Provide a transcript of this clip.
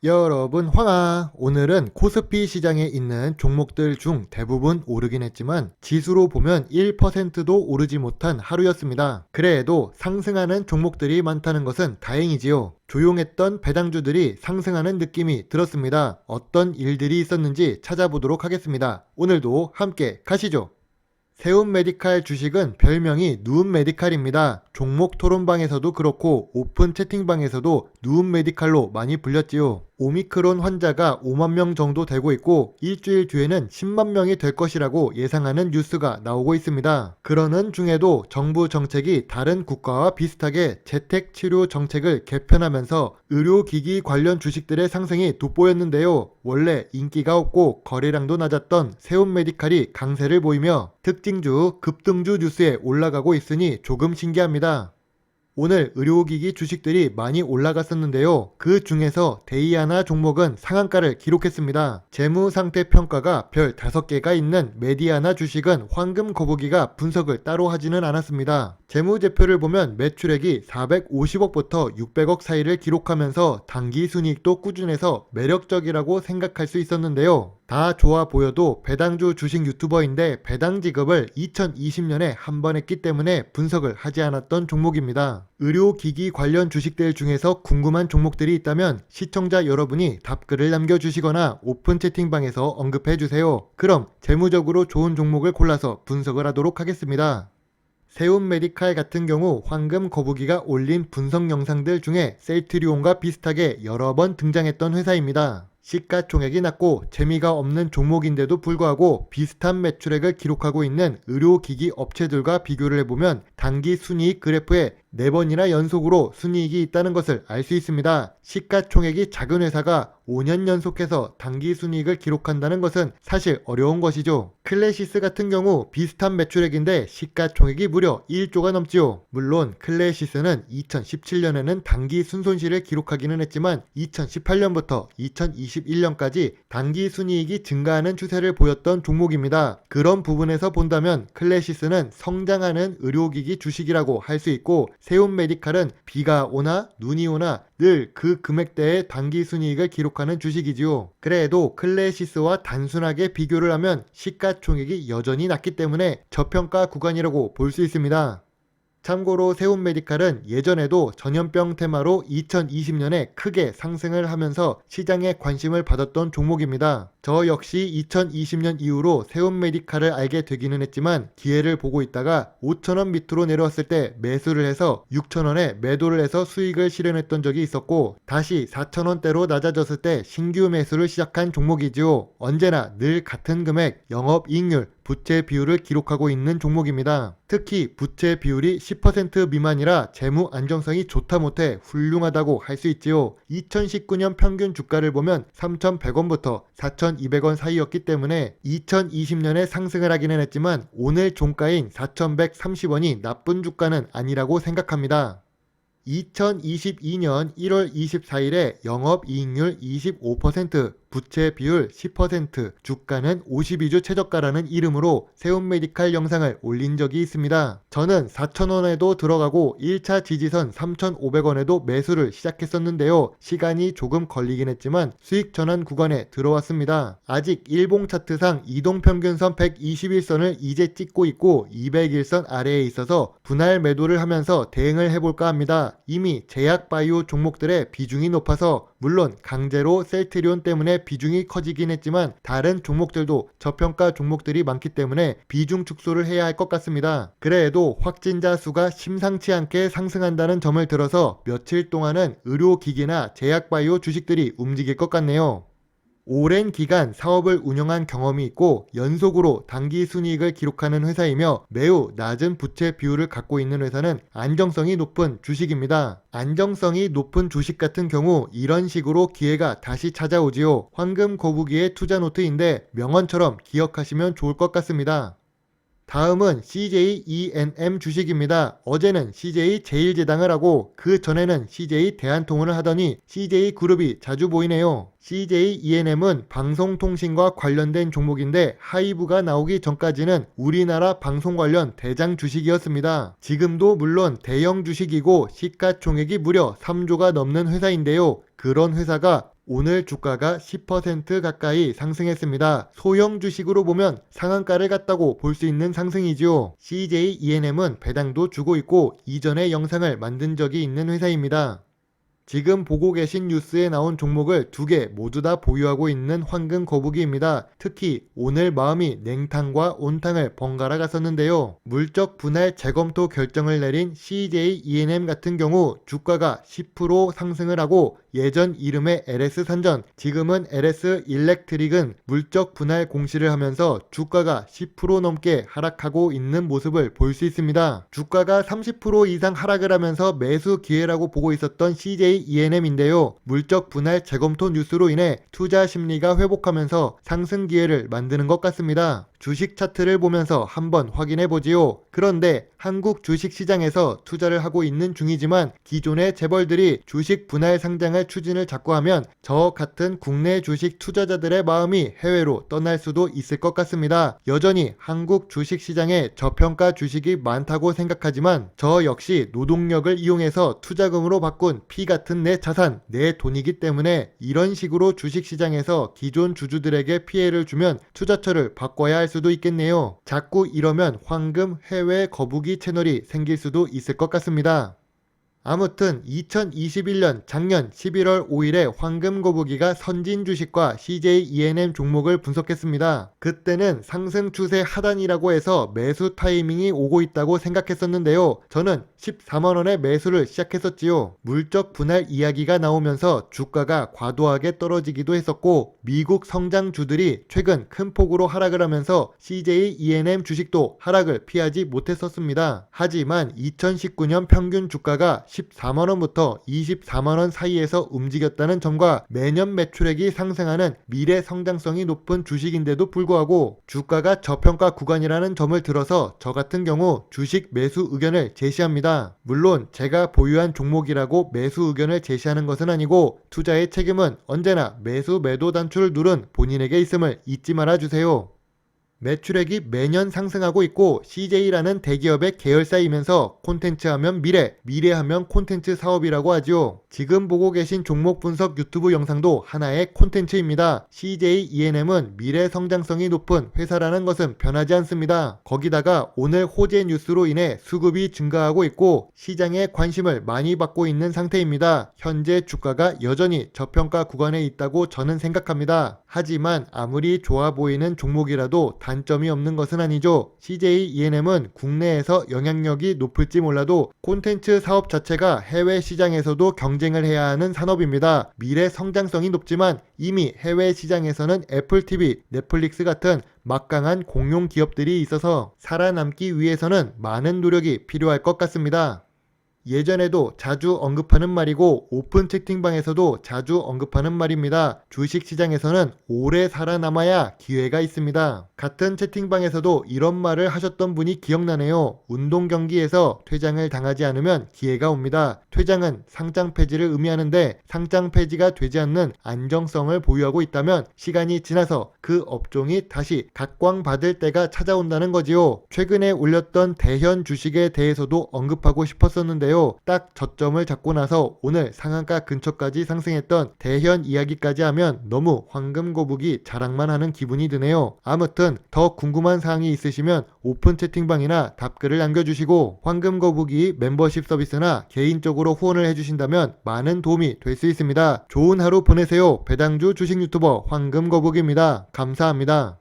여러분 오늘은 코스피 시장에 있는 종목들 중 대부분 오르긴 했지만 지수로 보면 1%도 오르지 못한 하루였습니다. 그래도 상승하는 종목들이 많다는 것은 다행이지요. 조용했던 배당주들이 상승하는 느낌이 들었습니다. 어떤 일들이 있었는지 찾아보도록 하겠습니다. 오늘도 함께 가시죠. 세움메디칼 주식은 별명이 누움메디칼입니다. 종목 토론방에서도 그렇고 오픈 채팅방에서도 누움메디칼로 많이 불렸지요. 오미크론 환자가 5만 명 정도 되고 있고 일주일 뒤에는 10만 명이 될 것이라고 예상하는 뉴스가 나오고 있습니다. 그러는 중에도 정부 정책이 다른 국가와 비슷하게 재택 치료 정책을 개편하면서 의료기기 관련 주식들의 상승이 돋보였는데요. 원래 인기가 없고 거래량도 낮았던 세움메디칼이 강세를 보이며 특징주, 급등주 뉴스에 올라가고 있으니 조금 신기합니다. 오늘 의료기기 주식들이 많이 올라갔었는데요. 그 중에서 데이아나 종목은 상한가를 기록했습니다. 재무상태평가가 별 5개가 있는 메디아나 주식은 황금 거북이가 분석을 따로 하지는 않았습니다. 재무제표를 보면 매출액이 450억부터 600억 사이를 기록하면서 당기순이익도 꾸준해서 매력적이라고 생각할 수 있었는데요. 다 좋아 보여도 배당주 주식 유튜버인데 배당 지급을 2020년에 한 번 했기 때문에 분석을 하지 않았던 종목입니다. 의료기기 관련 주식들 중에서 궁금한 종목들이 있다면 시청자 여러분이 답글을 남겨주시거나 오픈 채팅방에서 언급해주세요. 그럼 재무적으로 좋은 종목을 골라서 분석을 하도록 하겠습니다. 세움메디칼 같은 경우 황금 거북이가 올린 분석 영상들 중에 셀트리온과 비슷하게 여러 번 등장했던 회사입니다. 시가총액이 낮고 재미가 없는 종목인데도 불구하고 비슷한 매출액을 기록하고 있는 의료기기 업체들과 비교를 해보면 단기 순이익 그래프에 4번이나 연속으로 순이익이 있다는 것을 알 수 있습니다. 시가총액이 작은 회사가 5년 연속해서 단기 순이익을 기록한다는 것은 사실 어려운 것이죠. 클래시스 같은 경우 비슷한 매출액인데 시가총액이 무려 1조가 넘지요. 물론 클래시스는 2017년에는 단기 순손실을 기록하기는 했지만 2018년부터 2021년까지 단기 순이익이 증가하는 추세를 보였던 종목입니다. 그런 부분에서 본다면 클래시스는 성장하는 의료기기 주식이라고 할 수 있고 세움메디칼은 비가 오나 눈이 오나 늘 그 금액대의 단기 순이익을 기록하는 주식이지요. 그래도 클래시스와 단순하게 비교를 하면 시가총액이 여전히 낮기 때문에 저평가 구간이라고 볼 수 있습니다. 참고로 세움메디칼은 예전에도 전염병 테마로 2020년에 크게 상승을 하면서 시장에 관심을 받았던 종목입니다. 저 역시 2020년 이후로 세움메디칼을 알게 되기는 했지만 기회를 보고 있다가 5,000원 밑으로 내려왔을 때 매수를 해서 6,000원에 매도를 해서 수익을 실현했던 적이 있었고 다시 4,000원대로 낮아졌을 때 신규 매수를 시작한 종목이지요. 언제나 늘 같은 금액, 영업이익률, 부채 비율을 기록하고 있는 종목입니다. 특히 부채 비율이 10% 미만이라 재무 안정성이 좋다 못해 훌륭하다고 할 수 있지요. 2019년 평균 주가를 보면 3,100원부터 4,200원 사이였기 때문에 2020년에 상승을 하기는 했지만 오늘 종가인 4,130원이 나쁜 주가는 아니라고 생각합니다. 2022년 1월 24일에 영업이익률 25%, 부채 비율 10%, 주가는 52주 최저가라는 이름으로 세움메디칼 영상을 올린 적이 있습니다. 저는 4,000원에도 들어가고 1차 지지선 3,500원에도 매수를 시작했었는데요. 시간이 조금 걸리긴 했지만 수익 전환 구간에 들어왔습니다. 아직 일봉 차트상 이동평균선 121선을 이제 찍고 있고 201선 아래에 있어서 분할 매도를 하면서 대응을 해볼까 합니다. 이미 제약바이오 종목들의 비중이 높아서 물론 강제로 셀트리온 때문에 비중이 커지긴 했지만 다른 종목들도 저평가 종목들이 많기 때문에 비중 축소를 해야 할 것 같습니다. 그래도 확진자 수가 심상치 않게 상승한다는 점을 들어서 며칠 동안은 의료기기나 제약바이오 주식들이 움직일 것 같네요. 오랜 기간 사업을 운영한 경험이 있고 연속으로 단기 순이익을 기록하는 회사이며 매우 낮은 부채 비율을 갖고 있는 회사는 안정성이 높은 주식입니다. 안정성이 높은 주식 같은 경우 이런 식으로 기회가 다시 찾아오지요. 황금 거북이의 투자 노트인데 명언처럼 기억하시면 좋을 것 같습니다. 다음은 CJ E&M 주식입니다. 어제는 CJ 제일제당을 하고 그 전에는 CJ 대한통운을 하더니 CJ 그룹이 자주 보이네요. CJ E&M은 방송통신과 관련된 종목인데 하이브가 나오기 전까지는 우리나라 방송 관련 대장 주식이었습니다. 지금도 물론 대형 주식이고 시가총액이 무려 3조가 넘는 회사인데요. 그런 회사가 오늘 주가가 10% 가까이 상승했습니다. 소형 주식으로 보면 상한가를 갔다고 볼 수 있는 상승이지요. CJ ENM은 배당도 주고 있고 이전에 영상을 만든 적이 있는 회사입니다. 지금 보고 계신 뉴스에 나온 종목을 두 개 모두 다 보유하고 있는 황금 거북이입니다. 특히 오늘 마음이 냉탕과 온탕을 번갈아 갔었는데요. 물적 분할 재검토 결정을 내린 CJ ENM 같은 경우 주가가 10% 상승을 하고 예전 이름의 LS 산전, 지금은 LS 일렉트릭은 물적 분할 공시를 하면서 주가가 10% 넘게 하락하고 있는 모습을 볼 수 있습니다. 주가가 30% 이상 하락을 하면서 매수 기회라고 보고 있었던 CJ ENM인데요. 물적 분할 재검토 뉴스로 인해 투자 심리가 회복하면서 상승 기회를 만드는 것 같습니다. 주식 차트를 보면서 한번 확인해 보지요. 그런데 한국 주식 시장에서 투자를 하고 있는 중이지만 기존의 재벌들이 주식 분할 상장을 추진을 자꾸 하면 저 같은 국내 주식 투자자들의 마음이 해외로 떠날 수도 있을 것 같습니다. 여전히 한국 주식 시장에 저평가 주식이 많다고 생각하지만 저 역시 노동력을 이용해서 투자금으로 바꾼 피 같은 내 자산, 내 돈이기 때문에 이런 식으로 주식 시장에서 기존 주주들에게 피해를 주면 투자처를 바꿔야 할 수도 있겠네요. 자꾸 이러면 황금 해외 거북이 채널이 생길 수도 있을 것 같습니다. 아무튼 2021년 작년 11월 5일에 황금 거북이가 선진 주식과 CJ ENM 종목을 분석했습니다. 그때는 상승 추세 하단이라고 해서 매수 타이밍이 오고 있다고 생각했었는데요. 저는 14만원에 매수를 시작했었지요. 물적 분할 이야기가 나오면서 주가가 과도하게 떨어지기도 했었고 미국 성장주들이 최근 큰 폭으로 하락을 하면서 CJ ENM 주식도 하락을 피하지 못했었습니다. 하지만 2019년 평균 주가가 14만원부터 24만원 사이에서 움직였다는 점과 매년 매출액이 상승하는 미래 성장성이 높은 주식인데도 불구하고 주가가 저평가 구간이라는 점을 들어서 저 같은 경우 주식 매수 의견을 제시합니다. 물론 제가 보유한 종목이라고 매수 의견을 제시하는 것은 아니고 투자의 책임은 언제나 매수 매도 단추를 누른 본인에게 있음을 잊지 말아주세요. 매출액이 매년 상승하고 있고 CJ라는 대기업의 계열사이면서 콘텐츠 하면 미래, 미래 하면 콘텐츠 사업이라고 하죠. 지금 보고 계신 종목 분석 유튜브 영상도 하나의 콘텐츠입니다. CJ ENM은 미래 성장성이 높은 회사라는 것은 변하지 않습니다. 거기다가 오늘 호재 뉴스로 인해 수급이 증가하고 있고 시장에 관심을 많이 받고 있는 상태입니다. 현재 주가가 여전히 저평가 구간에 있다고 저는 생각합니다. 하지만 아무리 좋아 보이는 종목이라도 단점이 없는 것은 아니죠. CJ ENM은 국내에서 영향력이 높을지 몰라도 콘텐츠 사업 자체가 해외 시장에서도 경쟁을 해야 하는 산업입니다. 미래 성장성이 높지만 이미 해외 시장에서는 애플 TV, 넷플릭스 같은 막강한 공룡 기업들이 있어서 살아남기 위해서는 많은 노력이 필요할 것 같습니다. 예전에도 자주 언급하는 말이고 오픈 채팅방에서도 자주 언급하는 말입니다. 주식시장에서는 오래 살아남아야 기회가 있습니다. 같은 채팅방에서도 이런 말을 하셨던 분이 기억나네요. 운동 경기에서 퇴장을 당하지 않으면 기회가 옵니다. 퇴장은 상장 폐지를 의미하는데 상장 폐지가 되지 않는 안정성을 보유하고 있다면 시간이 지나서 그 업종이 다시 각광받을 때가 찾아온다는 거지요. 최근에 올렸던 대현 주식에 대해서도 언급하고 싶었었는데요. 딱 저점을 잡고 나서 오늘 상한가 근처까지 상승했던 대현 이야기까지 하면 너무 황금 거북이 자랑만 하는 기분이 드네요. 아무튼 더 궁금한 사항이 있으시면 오픈 채팅방이나 답글을 남겨주시고 황금 거북이 멤버십 서비스나 개인적으로 후원을 해주신다면 많은 도움이 될 수 있습니다. 좋은 하루 보내세요. 배당주 주식 유튜버 황금 거북이입니다. 감사합니다.